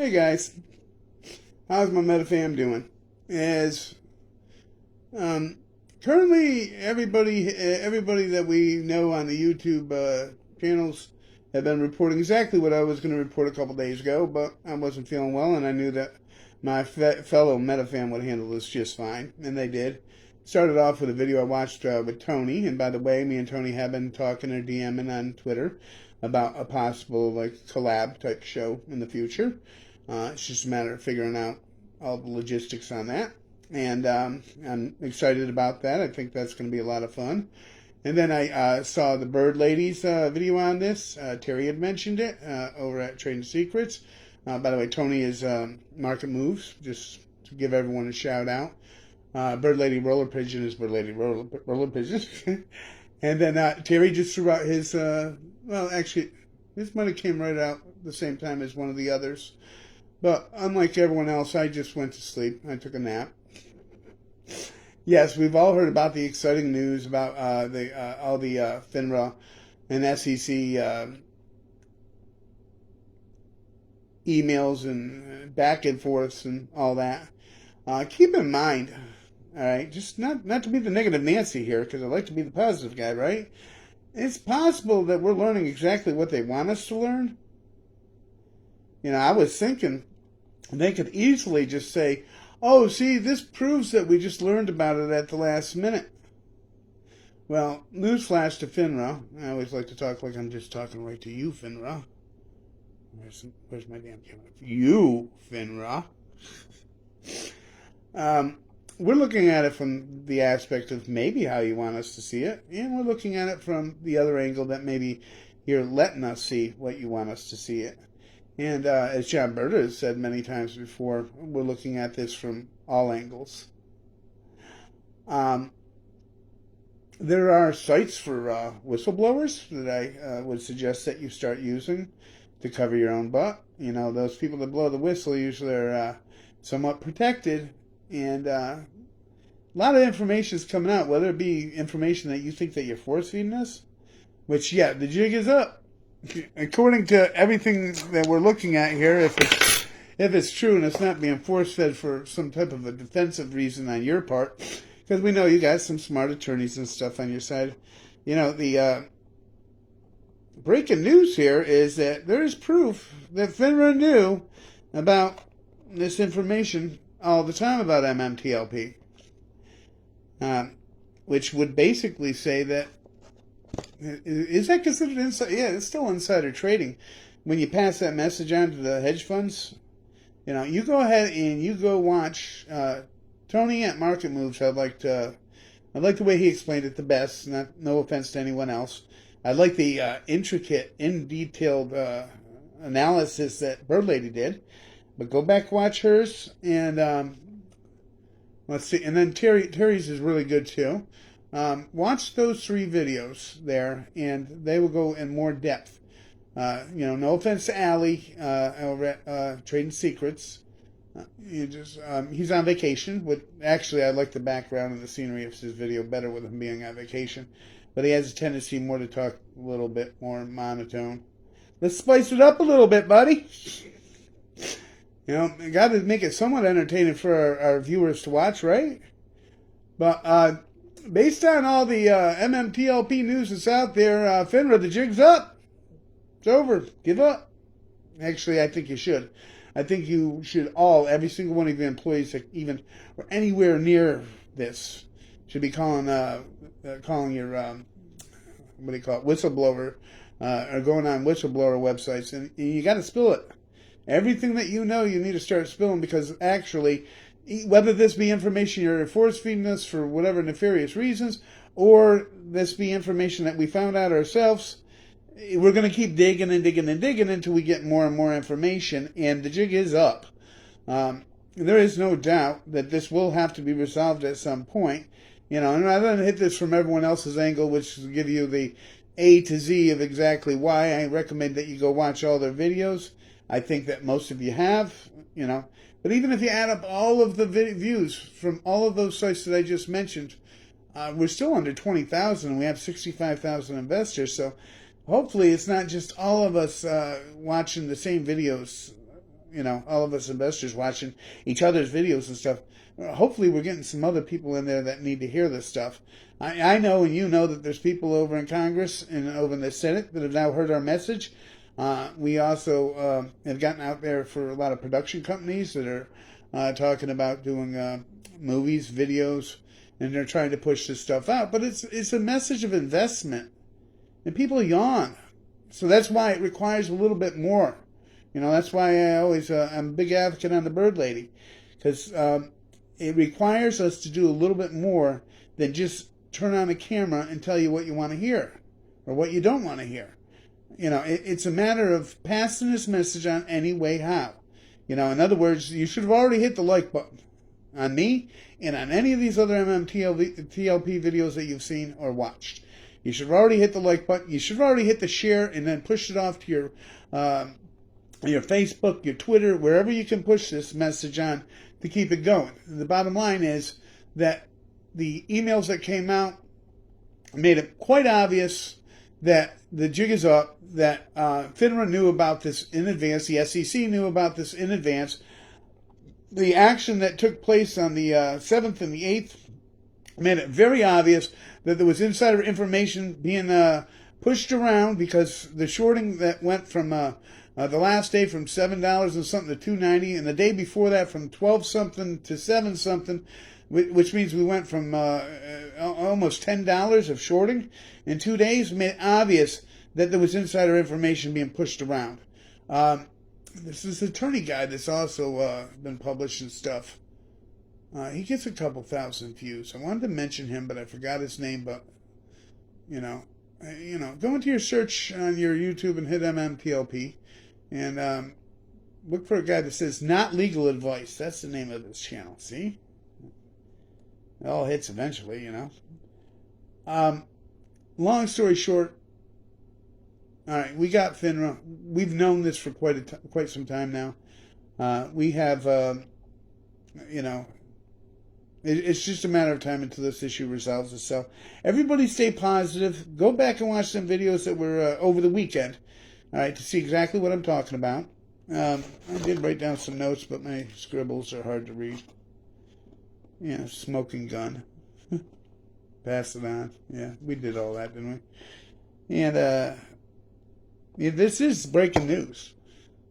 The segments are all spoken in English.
Hey guys, how's my MetaFam doing? As currently everybody that we know on the YouTube channels have been reporting exactly what I was going to report a couple days ago, but I wasn't feeling well, and I knew that my fellow MetaFam would handle this just fine, and they did. Started off with a video I watched with Tony, and by the way, me and Tony have been talking or DMing on Twitter about a possible collab type show in the future. It's just a matter of figuring out all the logistics on that. And I'm excited about that. I think that's going to be a lot of fun. And then I saw the Bird Ladies video on this. Terry had mentioned it over at Trading Secrets. By the way, Tony is Market Moves, just to give everyone a shout out. Bird Lady Roller Pigeon is Bird Lady Roller Pigeon. And then Terry just threw out his, well, actually, his money came right out the same time as one of the others. But unlike everyone else, I just went to sleep. I took a nap. Yes, we've all heard about the exciting news about all the FINRA and SEC emails and back and forths and all that. Keep in mind, all right, just not to be the negative Nancy here, because I like to be the positive guy, right? It's possible that we're learning exactly what they want us to learn. You know, I was thinking they could easily just say, oh, see, this proves that we just learned about it at the last minute. Well, newsflash to FINRA. I always like to talk like I'm just talking right to you, FINRA. Where's my damn camera? You, FINRA. We're looking at it from the aspect of maybe how you want us to see it, and we're looking at it from the other angle that maybe you're letting us see what you want us to see it. And as John Berta has said many times before, we're looking at this from all angles. There are sites for whistleblowers that I would suggest that you start using to cover your own butt. You know, those people that blow the whistle usually are somewhat protected, and a lot of information is coming out, whether it be information that you think that you're force-feeding us, which, yeah, the jig is up. According to everything that we're looking at here, if it's true and it's not being force-fed for some type of a defensive reason on your part, because we know you got some smart attorneys and stuff on your side. You know, the breaking news here is that there is proof that FINRA knew about this information all the time about MMTLP, which would basically say that, is that considered insider? Yeah, it's still insider trading. When you pass that message on to the hedge funds, you know, you go ahead and you go watch Tony at Market Moves. I like the way he explained it the best. No offense to anyone else. I like the intricate, detailed analysis that Bird Lady did. But go back, watch hers, and let's see. And then Terry's is really good too. Watch those 3 videos there, and they will go in more depth. You know, no offense to Allie over at Trading Secrets. He's on vacation. But actually, I like the background and the scenery of his video better with him being on vacation. But he has a tendency more to talk a little bit more monotone. Let's spice it up a little bit, buddy. You know, you got to make it somewhat entertaining for our viewers to watch, right? But based on all the MMTLP news that's out there, FINRA, the jig's up. It's over. Give up. Actually, I think you should. I think you should every single one of the employees that even or anywhere near this should be calling your what do you call it, whistleblower, or going on whistleblower websites, and you got to spill it. Everything that you know, you need to start spilling, because actually, whether this be information you're force-feeding us for whatever nefarious reasons, or this be information that we found out ourselves, we're going to keep digging and digging and digging until we get more and more information, and the jig is up. There is no doubt that this will have to be resolved at some point. You know, and rather than hit this from everyone else's angle, which will give you the A to Z of exactly why, I recommend that you go watch all their videos. I think that most of you have, you know. But even if you add up all of the views from all of those sites that I just mentioned, we're still under 20,000, and we have 65,000 investors. So hopefully it's not just all of us watching the same videos all of us investors watching each other's videos and stuff. Hopefully we're getting some other people in there that need to hear this stuff. I know, and you know, that there's people over in Congress and over in the Senate that have now heard our message. We also have gotten out there for a lot of production companies that are talking about doing movies, videos, and they're trying to push this stuff out. But it's a message of investment, and people yawn. So that's why it requires a little bit more. That's why I'm a big advocate on the Bird Lady, because it requires us to do a little bit more than just turn on a camera and tell you what you want to hear or what you don't want to hear. It's a matter of passing this message on any way how. In other words, you should have already hit the like button on me and on any of these other MMTLP videos that you've seen or watched. You should have already hit the like button. You should have already hit the share and then pushed it off to your Facebook, your Twitter, wherever you can push this message on to keep it going. And the bottom line is that the emails that came out made it quite obvious that the jig is up, that FINRA knew about this in advance, the SEC knew about this in advance. The action that took place on the 7th and the 8th made it very obvious that there was insider information being pushed around, because the shorting that went from the last day from $7 and something to $2.90, and the day before that from 12 something to 7 something, which means we went from almost $10 of shorting in 2 days, made it obvious that there was insider information being pushed around. This is the attorney guy that's also been published and stuff. He gets a couple thousand views. I wanted to mention him, but I forgot his name. But go into your search on your YouTube and hit MMTLP, and look for a guy that says "not legal advice." That's the name of this channel. See, it all hits eventually, Long story short, all right, we got FINRA. We've known this for quite some time now. We have, it's just a matter of time until this issue resolves itself. Everybody stay positive. Go back and watch some videos that were over the weekend, all right, to see exactly what I'm talking about. I did write down some notes, but my scribbles are hard to read. Smoking gun. Pass it on. Yeah, we did all that, didn't we? And this is breaking news.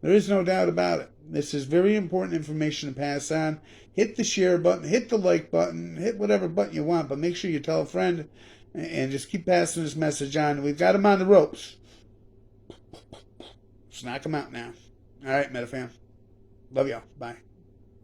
There is no doubt about it. This is very important information to pass on. Hit the share button, hit the like button, hit whatever button you want, but make sure you tell a friend and just keep passing this message on. We've got them on the ropes. Let's knock them out now. All right, MetaFam. Love y'all. Bye.